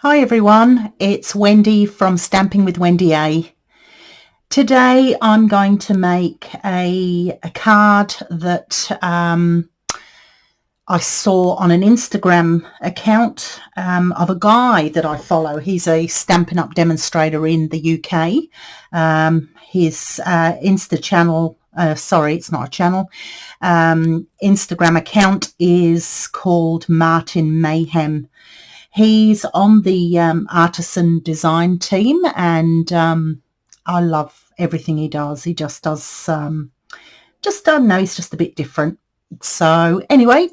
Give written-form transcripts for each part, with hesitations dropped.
Hi everyone, it's Wendy from Stamping with Wendy A. Today I'm going to make a card that I saw on an Instagram account of a guy that I follow. He's a Stampin' Up demonstrator in the UK. His Insta channel, sorry, it's not a channel, Instagram account is called Martin Mayhem. He's on the artisan design team, and I love everything he does. He just does, I don't know, he's just a bit different. So anyway,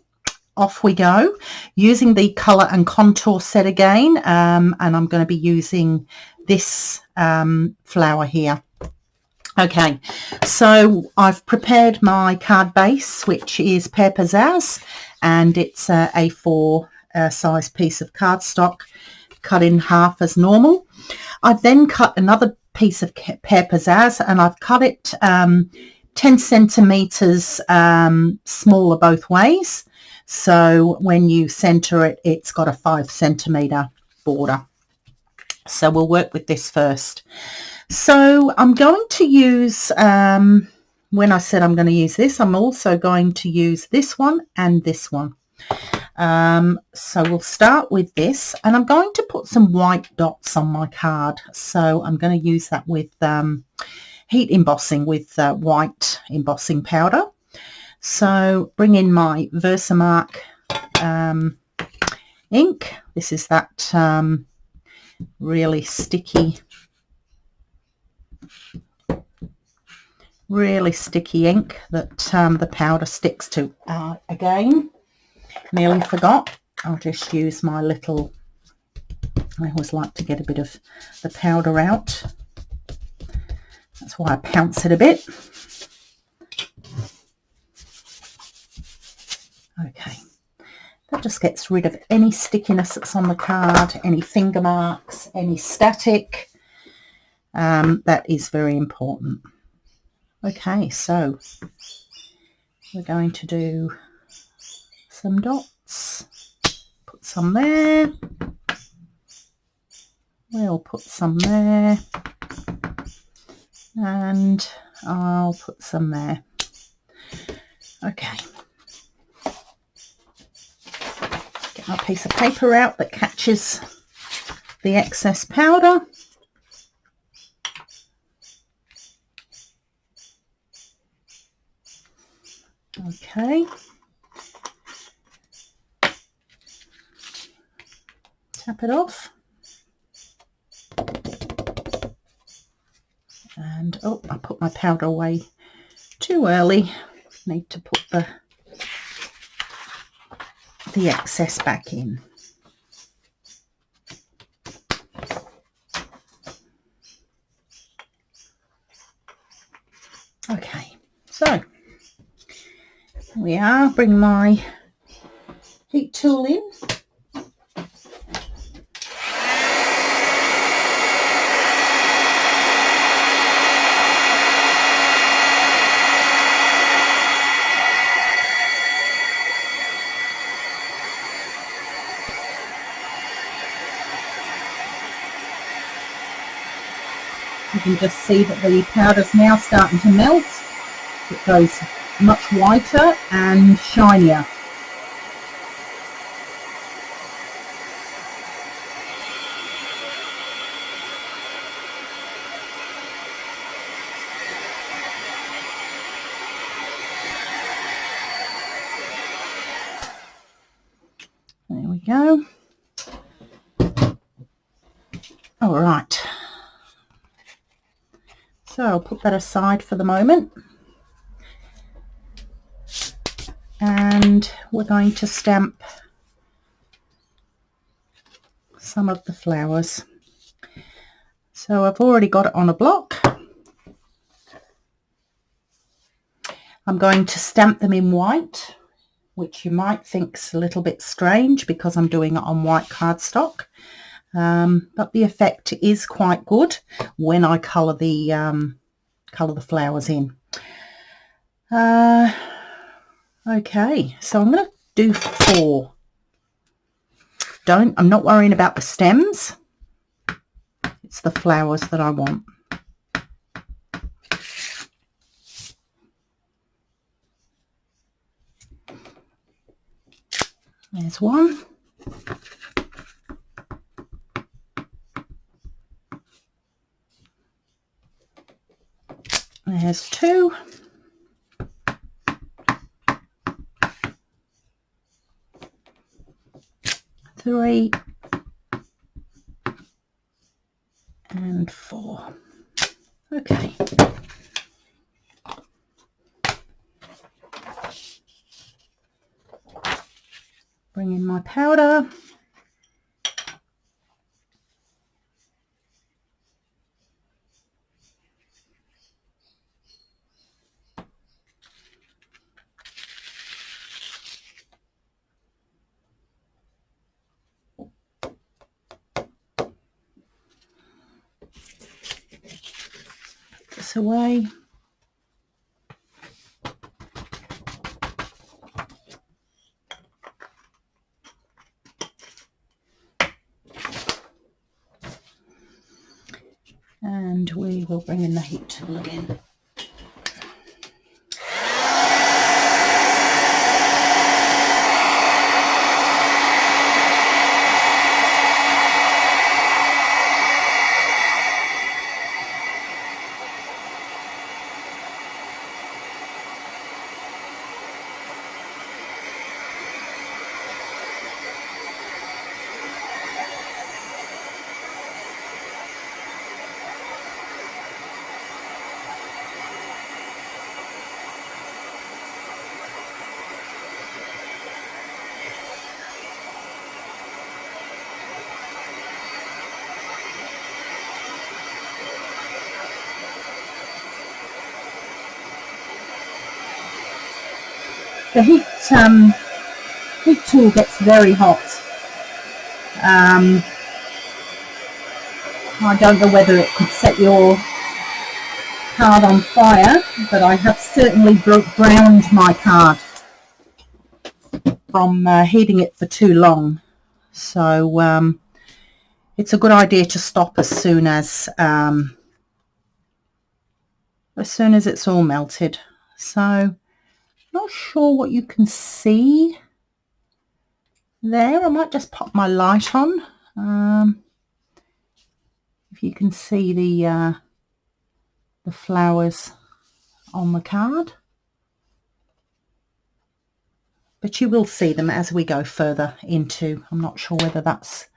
off we go, using the colour and contour set again, and I'm going to be using this flower here. Okay, so I've prepared my card base, which is Pear Pizzazz, and it's a A4 size piece of cardstock cut in half as normal. I've then cut another piece of Pear Pizzazz, and I've cut it 10 centimeters smaller both ways, so when you center it, it's got a 5 centimeter border. So we'll work with this first. So I'm going to use, when I said I'm going to use this, I'm also going to use this one and this one. So we'll start with this, and I'm going to put some white dots on my card. So I'm going to use that with heat embossing with white embossing powder. So bring in my Versamark ink. This is that really sticky ink that the powder sticks to. Again, nearly forgot, I'll just use my little, I always like to get a bit of the powder out, that's why I pounce it a bit. Okay, that just gets rid of any stickiness that's on the card, any finger marks, any static. That is very important. Okay, so we're going to do some dots. Put some there. We'll put some there. And I'll put some there. Okay. Get my piece of paper out that catches the excess powder. Okay. Tap it off. And oh, I put my powder away too early. Need to put the excess back in. Okay, so here we are. Bring my heat tool in. You can just see that the powder's now starting to melt. It goes much whiter and shinier. There we go. All right. So I'll put that aside for the moment. And we're going to stamp some of the flowers. So I've already got it on a block. I'm going to stamp them in white, which you might think's a little bit strange because I'm doing it on white cardstock. But the effect is quite good when I colour the flowers in. Okay, so I'm going to do 4. I'm not worrying about the stems. It's the flowers that I want. There's one. There's two. Three. And four. Okay. Bring in my powder. Put this away. And we will bring in the heat tool again. The heat tool gets very hot. I don't know whether it could set your card on fire, but I have certainly browned my card from heating it for too long. So it's a good idea to stop as soon as it's all melted. So not sure what you can see there. I might just pop my light on. If you can see the flowers on the card, but you will see them as we go further into. I'm not sure whether that's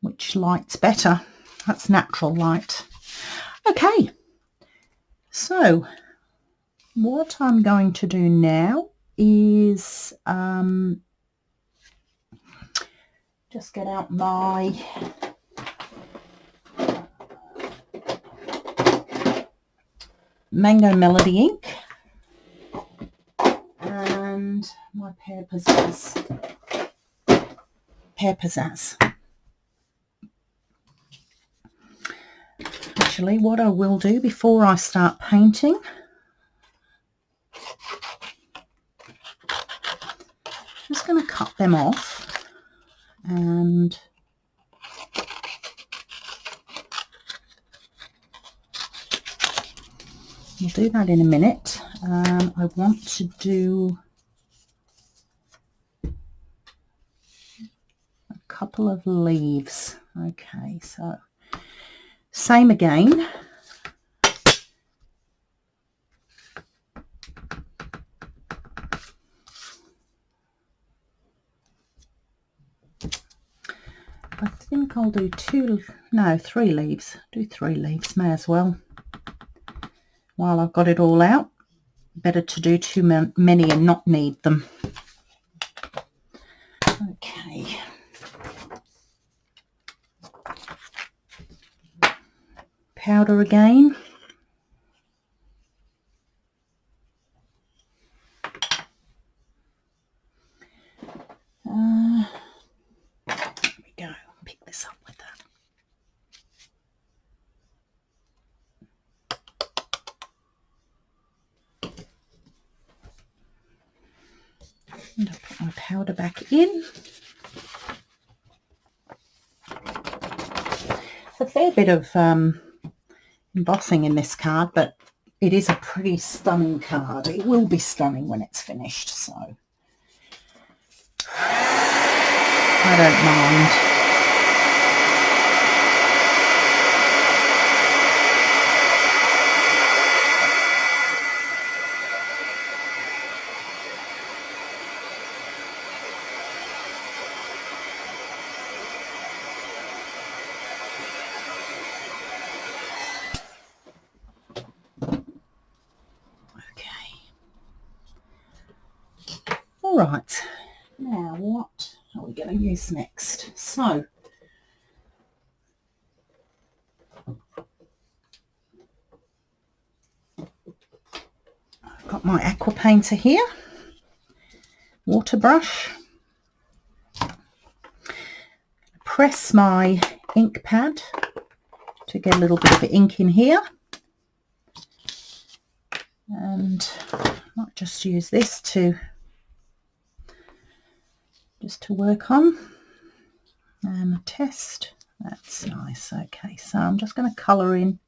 which light's better. That's natural light. Okay, so what I'm going to do now is just get out my Mango Melody ink and my Pear Pizzazz. Actually, what I will do before I start painting, just going to cut them off, and we'll do that in a minute. I want to do a couple of leaves. Okay, so same again. I think I'll do three leaves. Do 3 leaves, may as well. While I've got it all out, better to do too many and not need them. Okay. Powder again. There we go. Pick this up with that. And I'll put my powder back in. a fair bit of embossing in this card, but it is a pretty stunning card. It will be stunning when it's finished, so I don't mind. All right, now what are we going to use next? So I've got my aqua painter here, water brush, press my ink pad to get a little bit of ink in here, and I might just use this to work on and test. That's nice. Okay, so I'm just going to colour in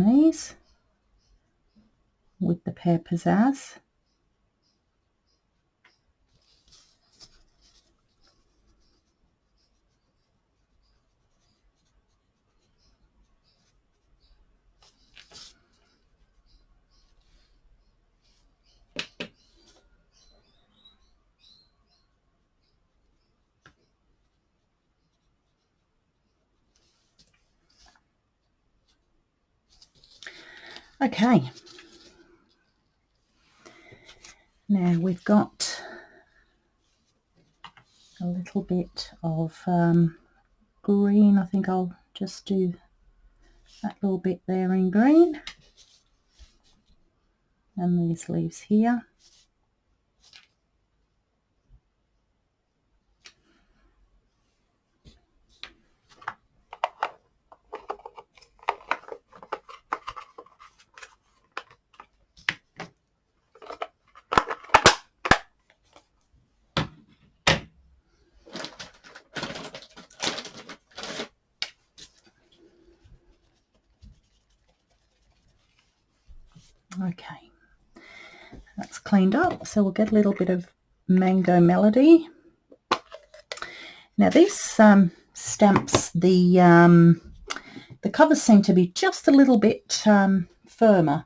these with the Pear Pizzazz. Okay, now we've got a little bit of green. I think I'll just do that little bit there in green, and these leaves here. Okay, that's cleaned up, so we'll get a little bit of Mango Melody. Now this stamps, the covers seem to be just a little bit firmer,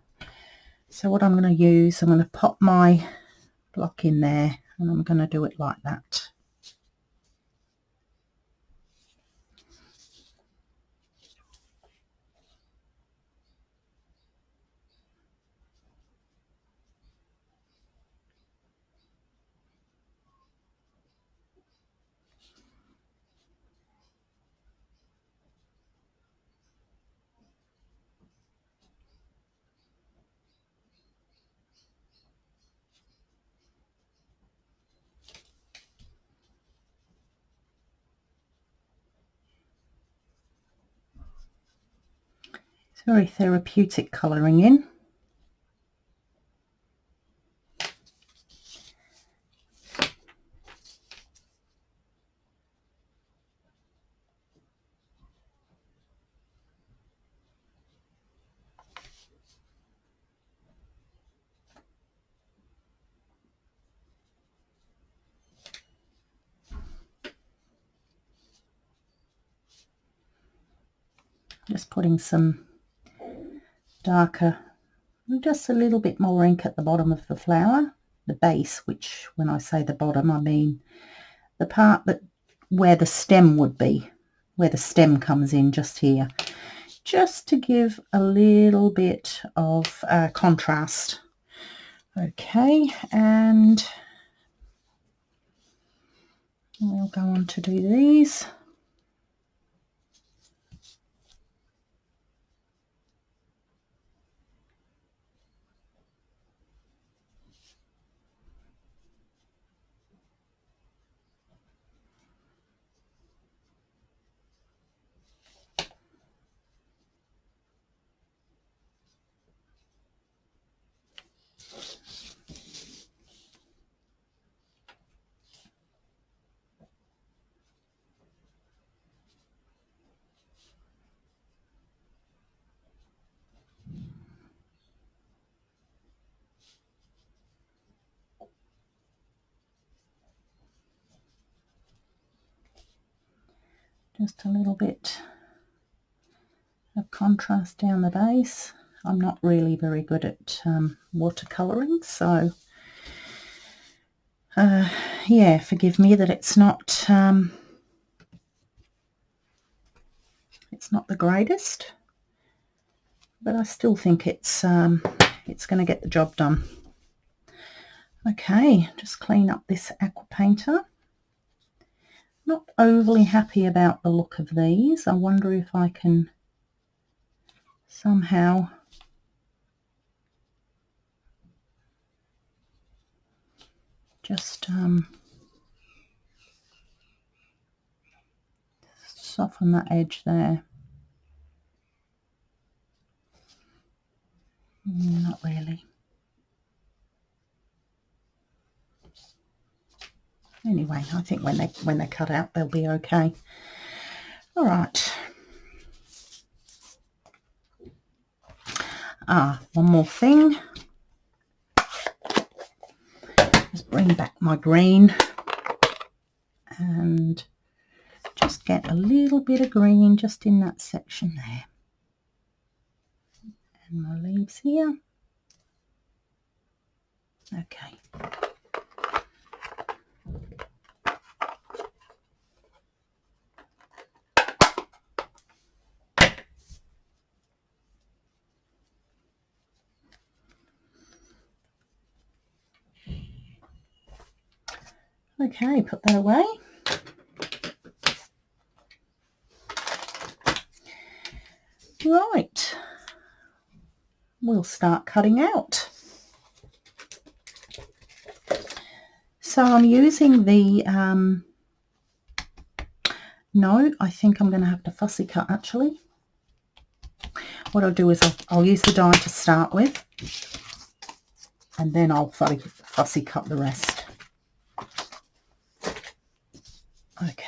so what I'm going to use, I'm going to pop my block in there and I'm going to do it like that. It's very therapeutic colouring in. Just putting some darker, just a little bit more ink at the bottom of the flower, the base, which when I say the bottom I mean the part that where the stem would be, where the stem comes in, just here, just to give a little bit of contrast. Okay, and we'll go on to do these. Just a little bit of contrast down the base. I'm not really very good at watercolouring, so yeah, forgive me that it's not the greatest, but I still think it's going to get the job done. Okay, just clean up this aqua painter. Not overly happy about the look of these. I wonder if I can somehow just soften that edge there. Not really. Anyway, I think when they cut out, they'll be okay. All right. One more thing. Just bring back my green and just get a little bit of green just in that section there. And my leaves here. Okay. Okay, put that away. Right, we'll start cutting out. So I'm using the, no, I think I'm going to have to fussy cut actually. What I'll do is I'll use the die to start with, and then I'll fussy cut the rest. Okay.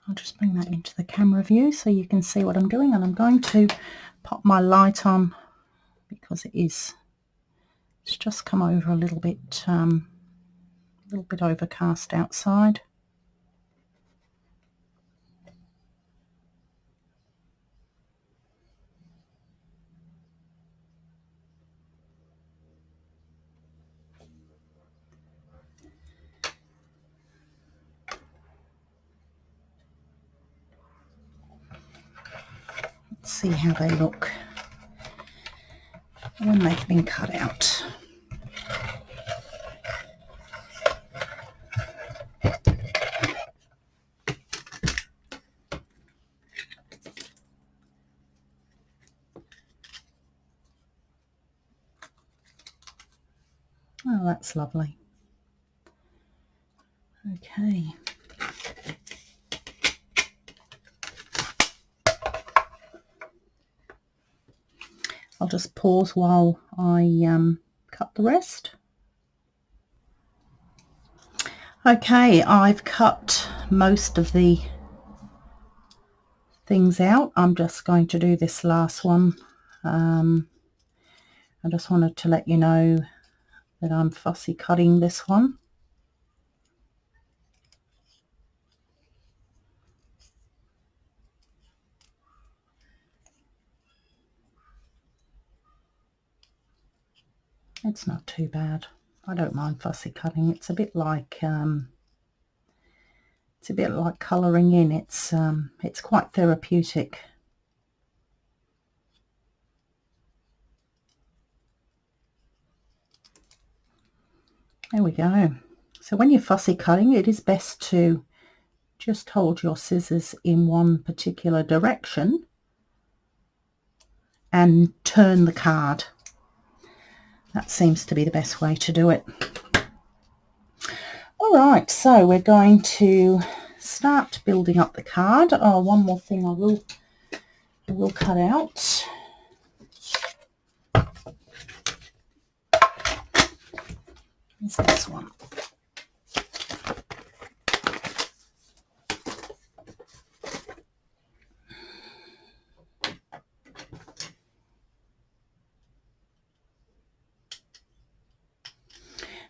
I'll just bring that into the camera view so you can see what I'm doing, and I'm going to pop my light on because it's just come over a little bit overcast outside. See how they look when they've been cut out. Oh, that's lovely. Okay. I'll just pause while I cut the rest. Okay, I've cut most of the things out. I'm just going to do this last one. I just wanted to let you know that I'm fussy cutting this one. It's not too bad. I don't mind fussy cutting. It's a bit like colouring in. It's quite therapeutic. There we go. So when you're fussy cutting, it is best to just hold your scissors in one particular direction and turn the card. That seems to be the best way to do it. All right, so we're going to start building up the card. Oh, one more thing I will cut out. Here's this one.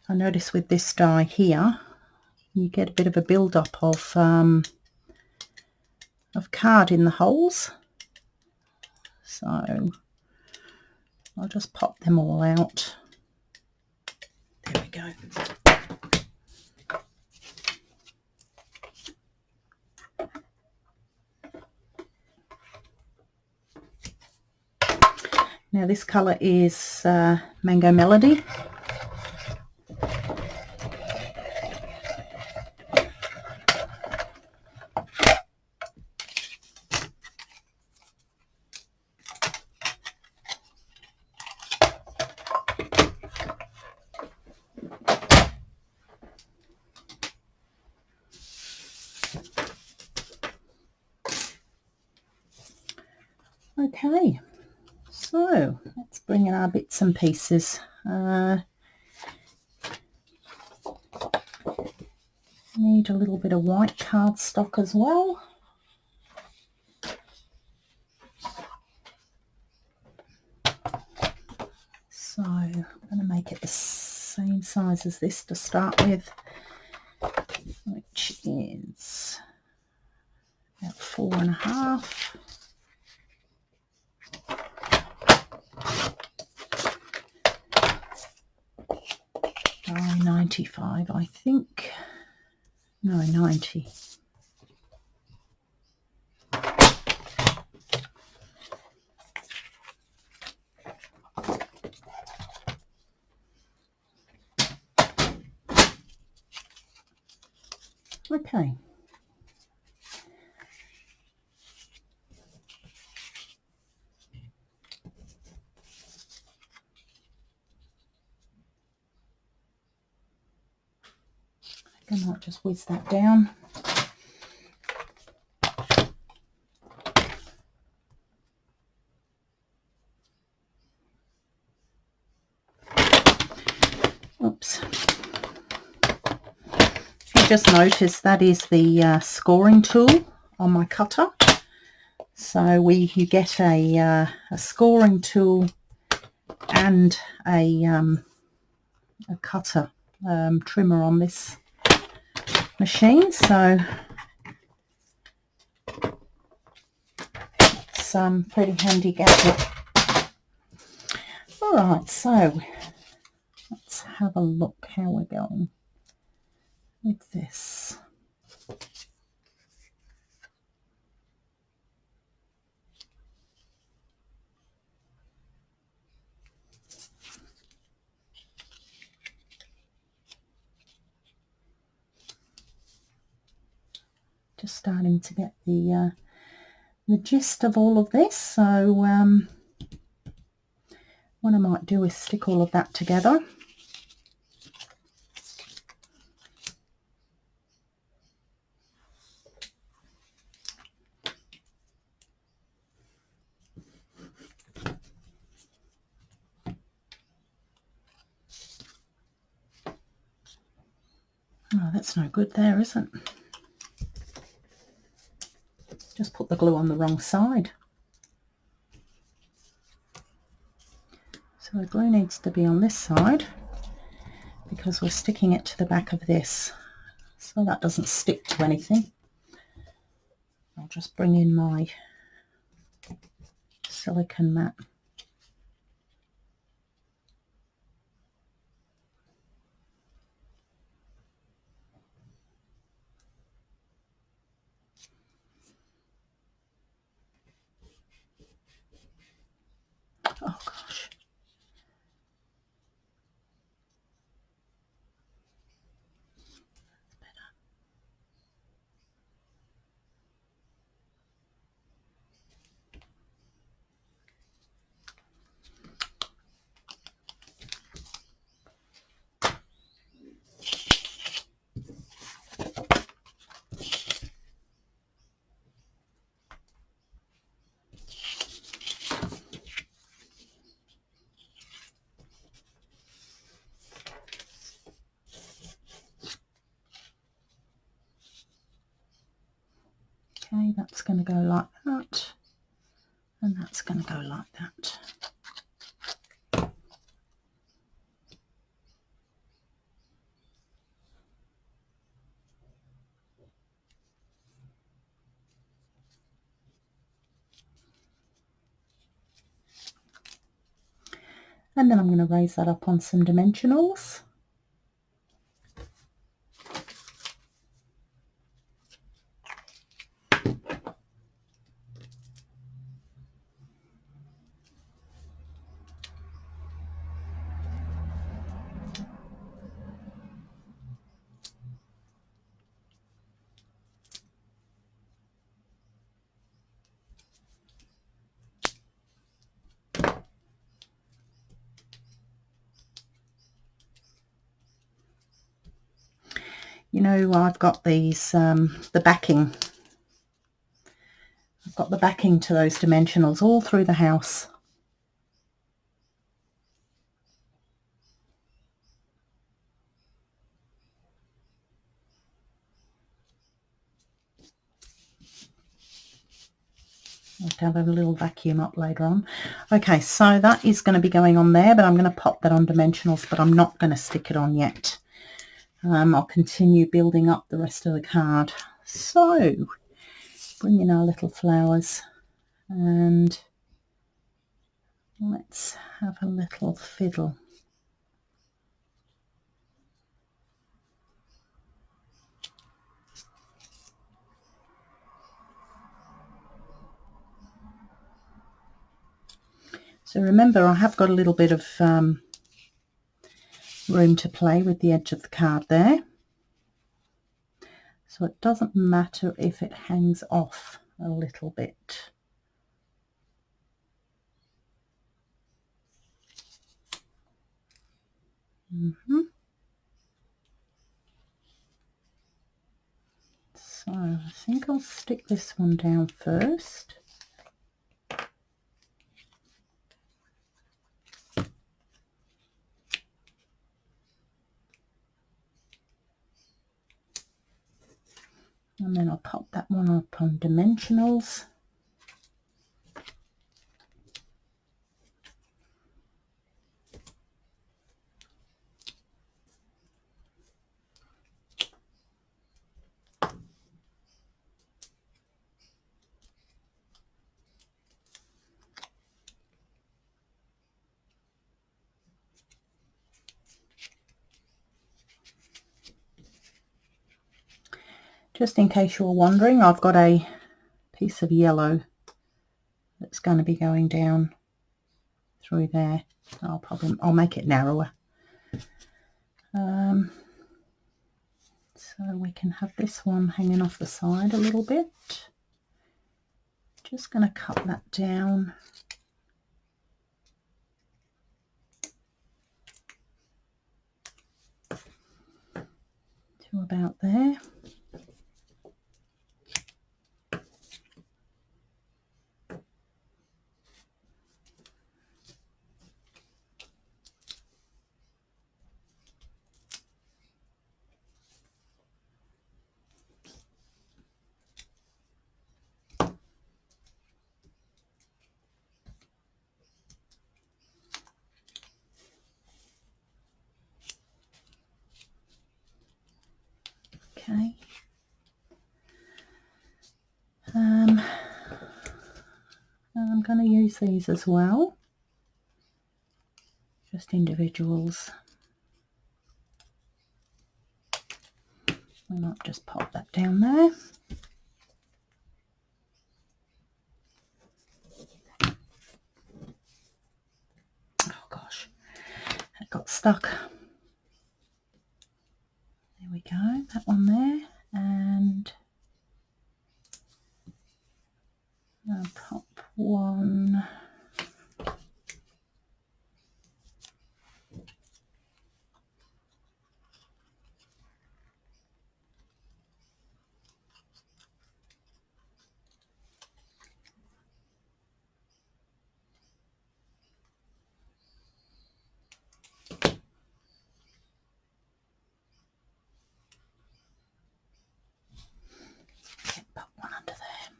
I notice with this die here, you get a bit of a build-up of card in the holes. So I'll just pop them all out. There we go. Now this colour is Mango Melody. Okay, so let's bring in our bits and pieces. Need a little bit of white cardstock as well. So I'm going to make it the same size as this to start with, which is about 4.5. By 95, I think. No, 90. Okay. I might just whiz that down. Oops. You just notice that is the scoring tool on my cutter. So you get a scoring tool and a cutter trimmer on this machine, so it's pretty handy gadget. Alright, so let's have a look how we're going with this. Just starting to get the gist of all of this, so what I might do is stick all of that together. Oh, that's no good there, is it? Just put the glue on the wrong side. So the glue needs to be on this side because we're sticking it to the back of this, so that doesn't stick to anything. I'll just bring in my silicone mat. Oh gosh. That's better. Okay, that's going to go like that, and that's going to go like that. And then I'm going to raise that up on some dimensionals. You know, I've got these, the backing. I've got the backing to those dimensionals all through the house. I'll have a little vacuum up later on. Okay, so that is going to be going on there, but I'm going to pop that on dimensionals, but I'm not going to stick it on yet. I'll continue building up the rest of the card. So, bring in our little flowers and let's have a little fiddle. So remember, I have got a little bit of room to play with the edge of the card there. So it doesn't matter if it hangs off a little bit. So I think I'll stick this one down first. And then I'll pop that one up on dimensionals. Just in case you're wondering, I've got a piece of yellow that's going to be going down through there. I'll make it narrower. So we can have this one hanging off the side a little bit. Just going to cut that down. To about there. Okay. And I'm going to use these as well, just individuals. I might just pop that down there. Oh gosh, that got stuck. There we go, that one there, and I'll pop one. Pop one under there.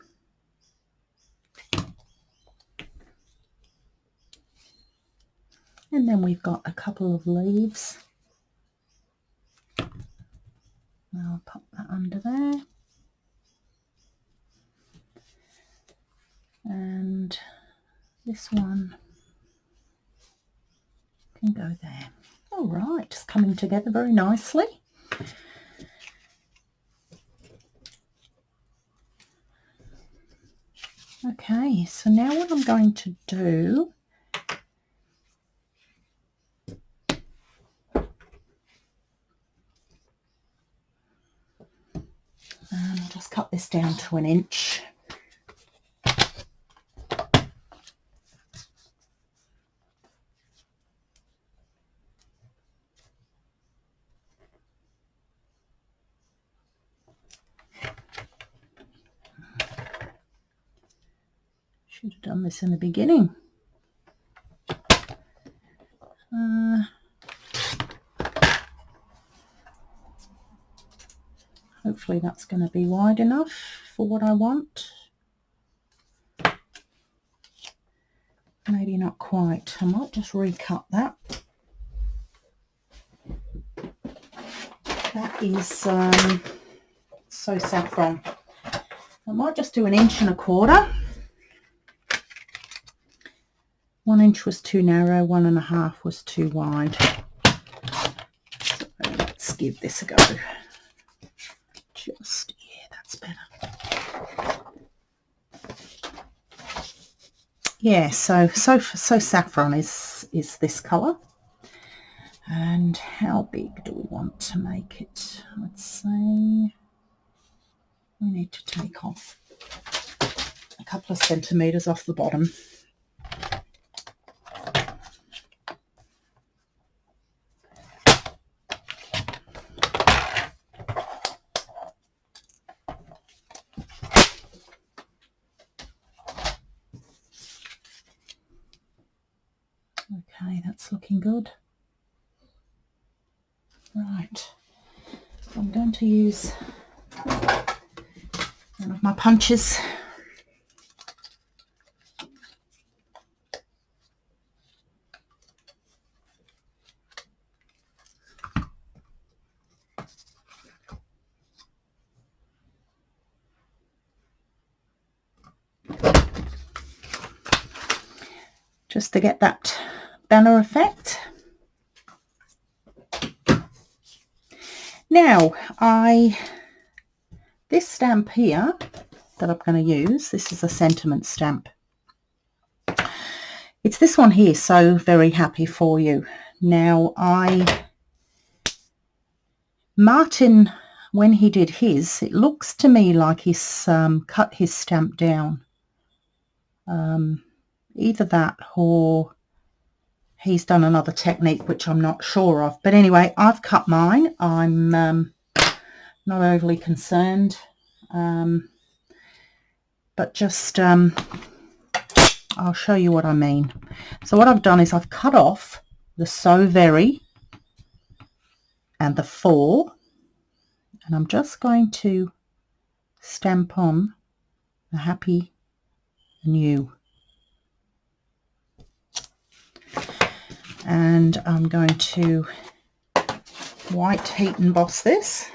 And then we've got a couple of leaves. I'll pop that under there. And this one can go there. All right, it's coming together very nicely. Okay, so now what I'm going to do, I'll just cut this down to 1 inch. Should have done this in the beginning. Hopefully that's going to be wide enough for what I want. Maybe not quite. I might just recut that. That is so saffron. I might just do 1 1/4 inches. 1 inch was too narrow, 1 1/2 was too wide. So let's give this a go. Just, yeah, that's better. Yeah, so saffron is this colour. And how big do we want to make it? Let's say we need to take off a couple of centimetres off the bottom. Okay, that's looking good. Right, I'm going to use one of my punches. Just to get that banner effect. Now, this stamp here that I'm going to use, this is a sentiment stamp. It's this one here, So Very Happy For You. Now, Martin, when he did his, it looks to me like he's cut his stamp down. Either that or he's done another technique which I'm not sure of. But anyway, I've cut mine. I'm not overly concerned. But just I'll show you what I mean. So what I've done is I've cut off the So Very and the For, and I'm just going to stamp on the Happy and You. And I'm going to white heat emboss this.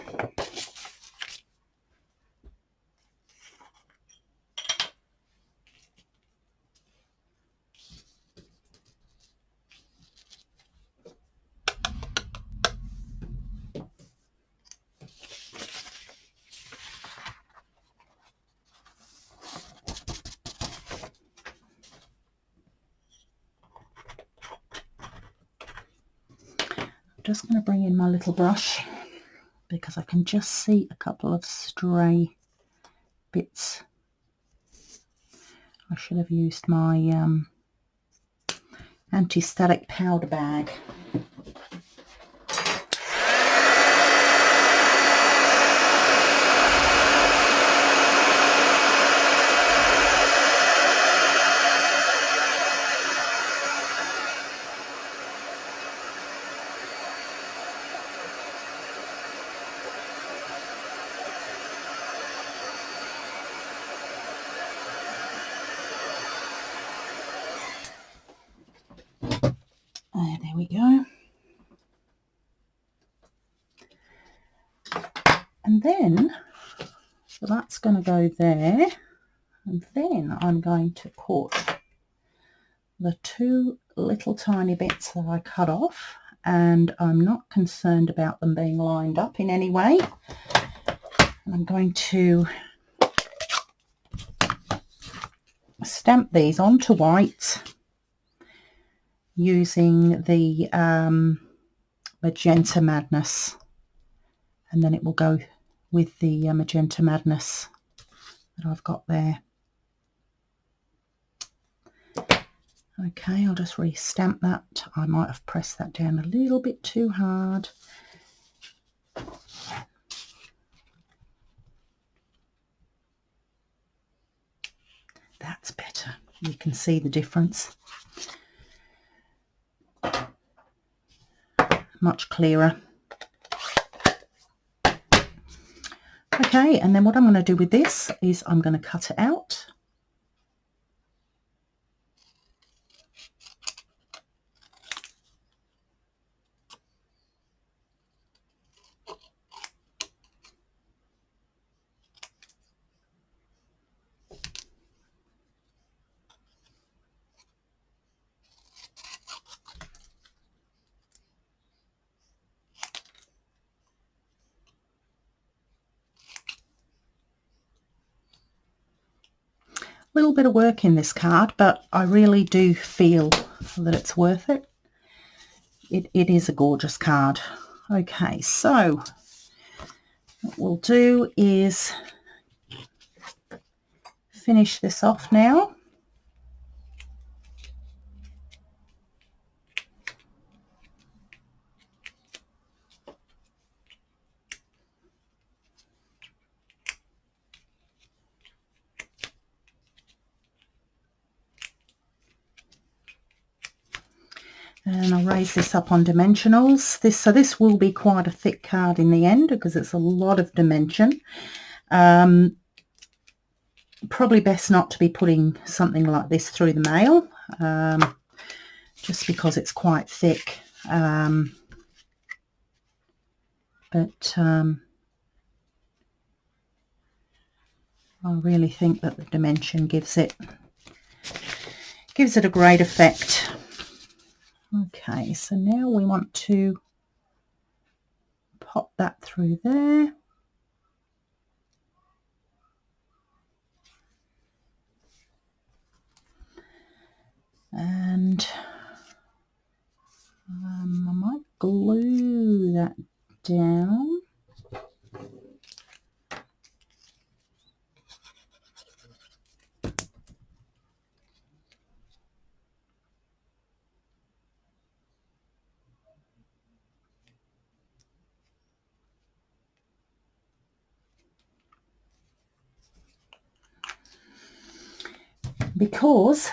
Just going to bring in my little brush because I can just see a couple of stray bits. I should have used my anti-static powder bag. There And then, so that's going to go there, and then I'm going to put the two little tiny bits that I cut off, and I'm not concerned about them being lined up in any way. And I'm going to stamp these onto white using the Magenta Madness, and then it will go with the Magenta Madness that I've got there. Okay, I'll just re-stamp that. I might have pressed that down a little bit too hard. That's better. You can see the difference. Much clearer. Okay, and then what I'm going to do with this is I'm going to cut it out. Little bit of work in this card, but I really do feel that it's worth it. It is a gorgeous card. Okay, so what we'll do is finish this off now. And I'll raise this up on dimensionals. This will be quite a thick card in the end because it's a lot of dimension. Probably best not to be putting something like this through the mail, just because it's quite thick. But I really think that the dimension gives it a great effect. Okay, so now we want to pop that through there. And I might glue that down. Because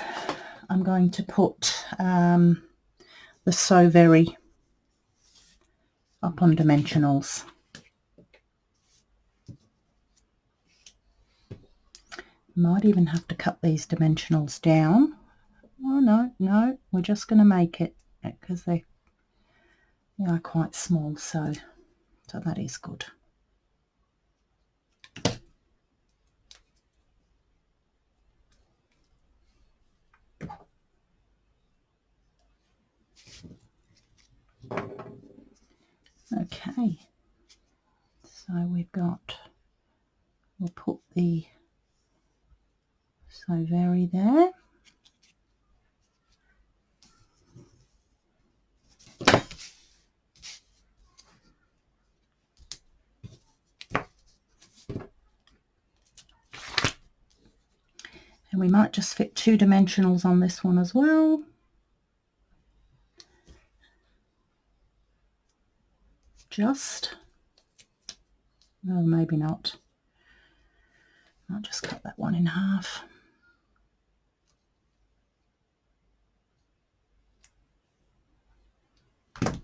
I'm going to put the So Very up on dimensionals. Might even have to cut these dimensionals down. Oh no, we're just going to make it because they are quite small, so that is good. Okay, so we'll put the So Very there. And we might just fit 2 dimensionals on this one as well. No, maybe not. I'll just cut that one in half. And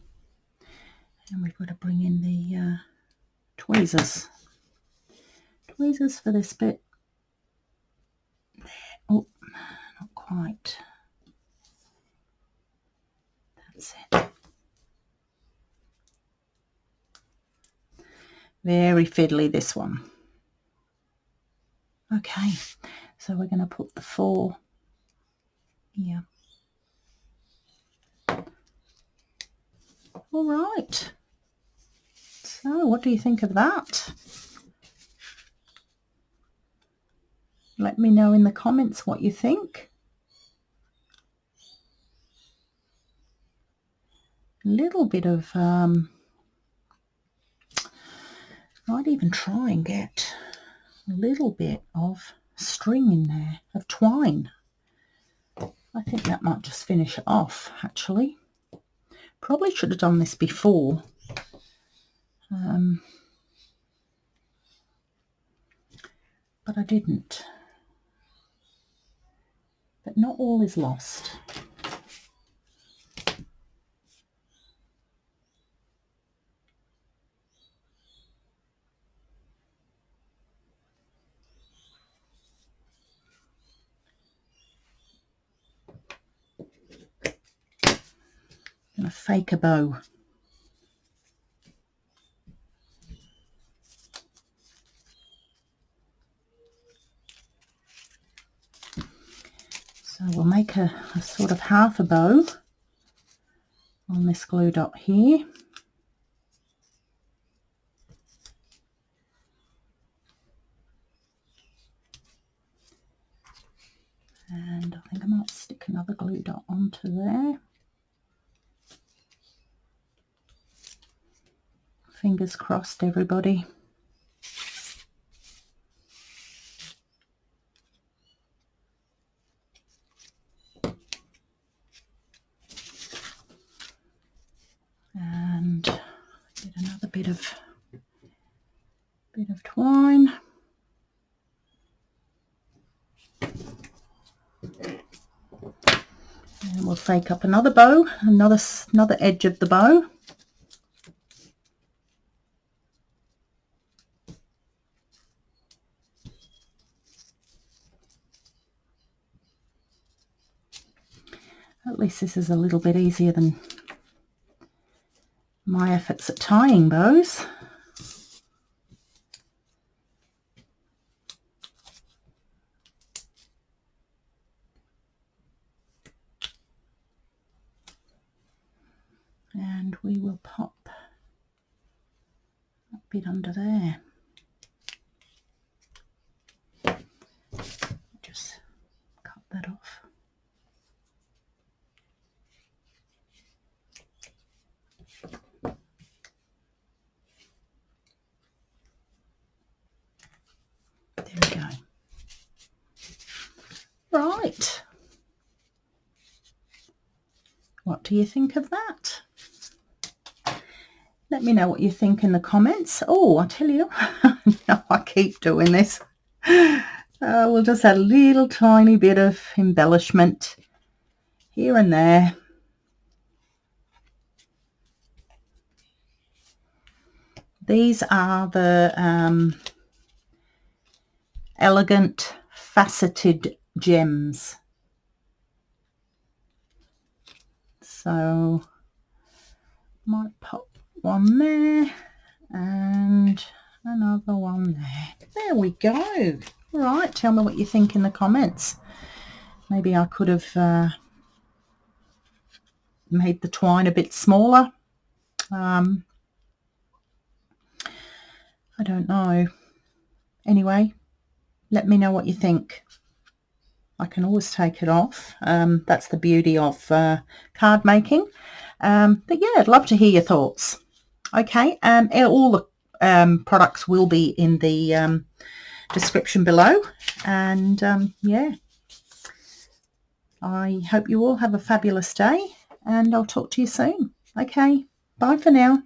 we've got to bring in the tweezers. Tweezers for this bit. Oh, not quite. That's it. Very fiddly, this one. Okay, so we're going to put the 4 here. All right. So what do you think of that? Let me know in the comments what you think. A little bit of, might even try and get a little bit of string in there, of twine. I think that might just finish it off, actually. Probably should have done this before. But I didn't. But not all is lost. I'm going to fake a bow. So we'll make a sort of half a bow on this glue dot here. And I think I might stick another glue dot onto there. Fingers crossed, everybody. And get another bit of twine. And we'll fake up another bow, another edge of the bow. At least this is a little bit easier than my efforts at tying bows. And we will pop that bit under there. Just cut that off. There we go. Right. What do you think of that? Let me know what you think in the comments. Oh, I tell you, no, I keep doing this. We'll just add a little tiny bit of embellishment here and there. These are the elegant faceted gems. So might pop one there and another one there. There we go. All right, tell me what you think in the comments. Maybe I could have made the twine a bit smaller. I don't know. Anyway, let me know what you think. I can always take it off. That's the beauty of card making. But yeah, I'd love to hear your thoughts. Okay, all the products will be in the description below. And yeah, I hope you all have a fabulous day, and I'll talk to you soon. Okay, bye for now.